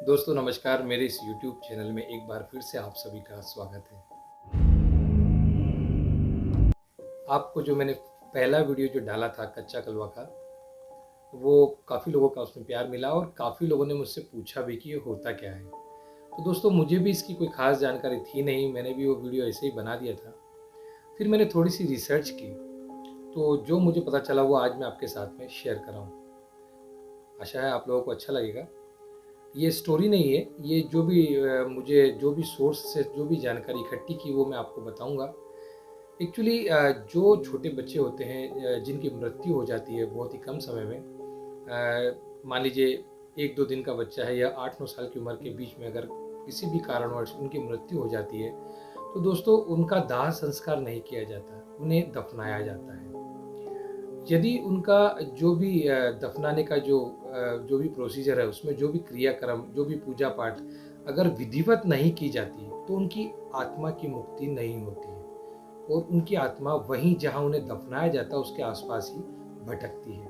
दोस्तों नमस्कार, मेरे इस YouTube चैनल में एक बार फिर से आप सभी का स्वागत है। आपको जो मैंने पहला वीडियो जो डाला था कच्चा कलवा का, वो काफ़ी लोगों का उसमें प्यार मिला और काफ़ी लोगों ने मुझसे पूछा भी कि ये होता क्या है। तो दोस्तों मुझे भी इसकी कोई ख़ास जानकारी थी नहीं, मैंने भी वो वीडियो ऐसे ही बना दिया था। फिर मैंने थोड़ी-सी रिसर्च की, तो जो मुझे पता चला वो आज मैं आपके साथ में शेयर कर रहा हूँ। आशा है आप लोगों को अच्छा लगेगा। ये स्टोरी नहीं है, ये जो भी मुझे जो भी सोर्स से जो भी जानकारी इकट्ठी की वो मैं आपको बताऊंगा। एक्चुअली जो छोटे बच्चे होते हैं जिनकी मृत्यु हो जाती है बहुत ही कम समय में, मान लीजिए 1-2 दिन का बच्चा है या 8-9 साल की उम्र के बीच में अगर किसी भी कारणवश उनकी मृत्यु हो जाती है, तो दोस्तों उनका दाह संस्कार नहीं किया जाता, उन्हें दफनाया जाता है। यदि उनका जो भी दफनाने का जो भी प्रोसीजर है, उसमें जो भी क्रियाक्रम, जो भी पूजा पाठ अगर विधिवत नहीं की जाती, तो उनकी आत्मा की मुक्ति नहीं होती है और उनकी आत्मा वहीं जहाँ उन्हें दफनाया जाता है उसके आसपास ही भटकती है।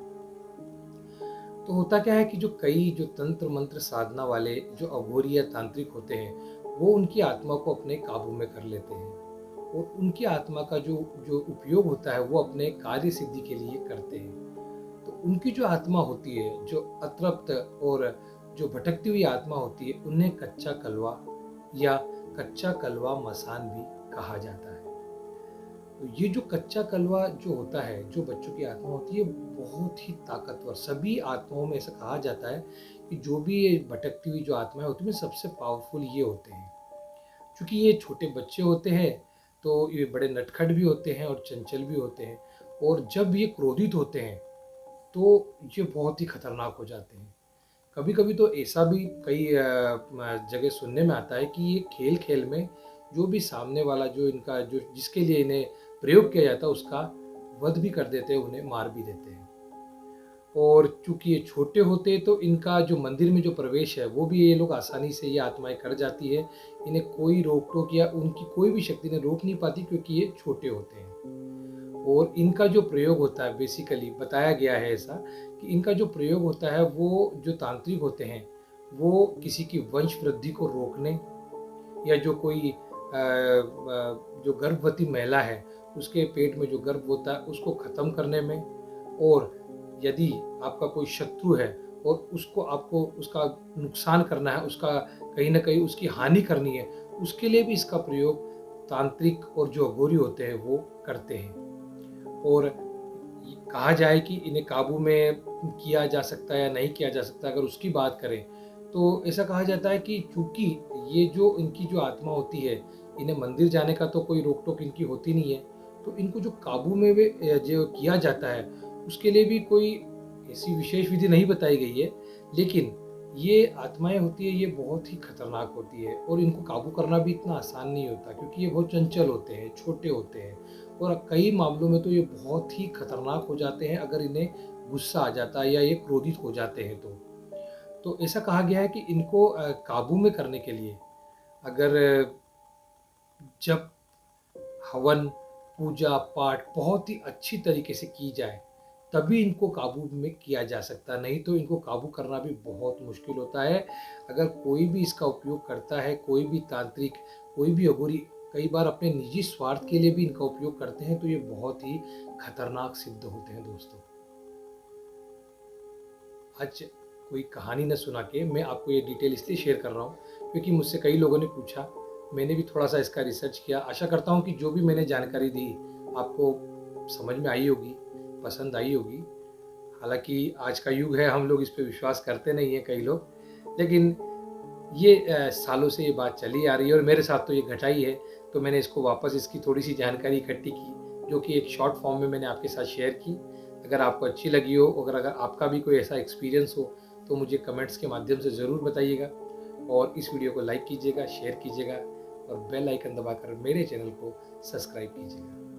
तो होता क्या है कि जो तंत्र मंत्र साधना वाले जो अघोरी या तांत्रिक होते हैं, वो उनकी आत्मा को अपने काबू में कर लेते हैं और उनकी आत्मा का जो जो उपयोग होता है वो अपने कार्य सिद्धि के लिए करते हैं। तो उनकी जो आत्मा होती है, जो अतृप्त और जो भटकती हुई आत्मा होती है, उन्हें कच्चा कलवा या कच्चा कलवा मसान भी कहा जाता है। तो ये जो कच्चा कलवा जो होता है, जो बच्चों की आत्मा होती है, बहुत ही ताकतवर, सभी आत्माओं में ऐसा कहा जाता है कि जो भी ये भटकती हुई जो आत्माएं होती है सबसे पावरफुल ये होते हैं। क्योंकि ये छोटे बच्चे होते हैं तो ये बड़े नटखट भी होते हैं और चंचल भी होते हैं, और जब ये क्रोधित होते हैं तो ये बहुत ही खतरनाक हो जाते हैं। कभी कभी तो ऐसा भी कई जगह सुनने में आता है कि ये खेल खेल में जो भी सामने वाला जो इनका जो जिसके लिए इन्हें प्रयोग किया जाता है उसका वध भी कर देते हैं, उन्हें मार भी देते हैं। और चूंकि ये छोटे होते हैं तो इनका जो मंदिर में जो प्रवेश है वो भी ये लोग आसानी से ये आत्माएं कर जाती है। इन्हें कोई रोक टोक या उनकी कोई भी शक्ति ने रोक नहीं पाती, क्योंकि ये छोटे होते हैं। और इनका जो प्रयोग होता है, बेसिकली बताया गया है ऐसा कि इनका जो प्रयोग होता है वो जो तांत्रिक होते हैं वो किसी की वंश वृद्धि को रोकने, या जो कोई जो गर्भवती महिला है उसके पेट में जो गर्भ होता है उसको खत्म करने में, और यदि आपका कोई शत्रु है और उसको आपको उसका नुकसान करना है, उसका कहीं ना कहीं उसकी हानि करनी है, उसके लिए भी इसका प्रयोग तांत्रिक और जो अघोरी होते हैं वो करते हैं। और कहा जाए कि इन्हें काबू में किया जा सकता है या नहीं किया जा सकता, अगर उसकी बात करें तो ऐसा कहा जाता है कि चूंकि ये जो इनकी जो आत्मा होती है, इन्हें मंदिर जाने का तो कोई रोक टोक इनकी होती नहीं है, तो इनको जो काबू में जो किया जाता है उसके लिए भी कोई ऐसी विशेष विधि नहीं बताई गई है। लेकिन ये आत्माएं होती है, ये बहुत ही खतरनाक होती है और इनको काबू करना भी इतना आसान नहीं होता, क्योंकि ये बहुत चंचल होते हैं, छोटे होते हैं, और कई मामलों में तो ये बहुत ही खतरनाक हो जाते हैं अगर इन्हें गुस्सा आ जाता है या ये क्रोधित हो जाते हैं। तो ऐसा कहा गया है कि इनको काबू में करने के लिए अगर जब हवन पूजा पाठ बहुत ही अच्छी तरीके से की जाए तभी इनको काबू में किया जा सकता है, नहीं तो इनको काबू करना भी बहुत मुश्किल होता है। अगर कोई भी इसका उपयोग करता है, कोई भी तांत्रिक, कोई भी अघोरी कई बार अपने निजी स्वार्थ के लिए भी इनका उपयोग करते हैं, तो ये बहुत ही खतरनाक सिद्ध होते हैं दोस्तों। आज कोई कहानी न सुना के मैं आपको ये डिटेल इसलिए शेयर कर रहा हूँ क्योंकि मुझसे कई लोगों ने पूछा, मैंने भी थोड़ा सा इसका रिसर्च किया। आशा करता हूँ कि जो भी मैंने जानकारी दी आपको समझ में आई होगी, पसंद आई होगी। हालांकि आज का युग है, हम लोग इस पे विश्वास करते नहीं हैं कई लोग, लेकिन ये सालों से ये बात चली आ रही है और मेरे साथ तो ये घटा ही है। तो मैंने इसको वापस इसकी थोड़ी सी जानकारी इकट्ठी की, जो कि एक शॉर्ट फॉर्म में मैंने आपके साथ शेयर की। अगर आपको अच्छी लगी हो, अगर आपका भी कोई ऐसा एक्सपीरियंस हो, तो मुझे कमेंट्स के माध्यम से ज़रूर बताइएगा। और इस वीडियो को लाइक कीजिएगा, शेयर कीजिएगा और बेल आइकन दबाकर मेरे चैनल को सब्सक्राइब कीजिएगा।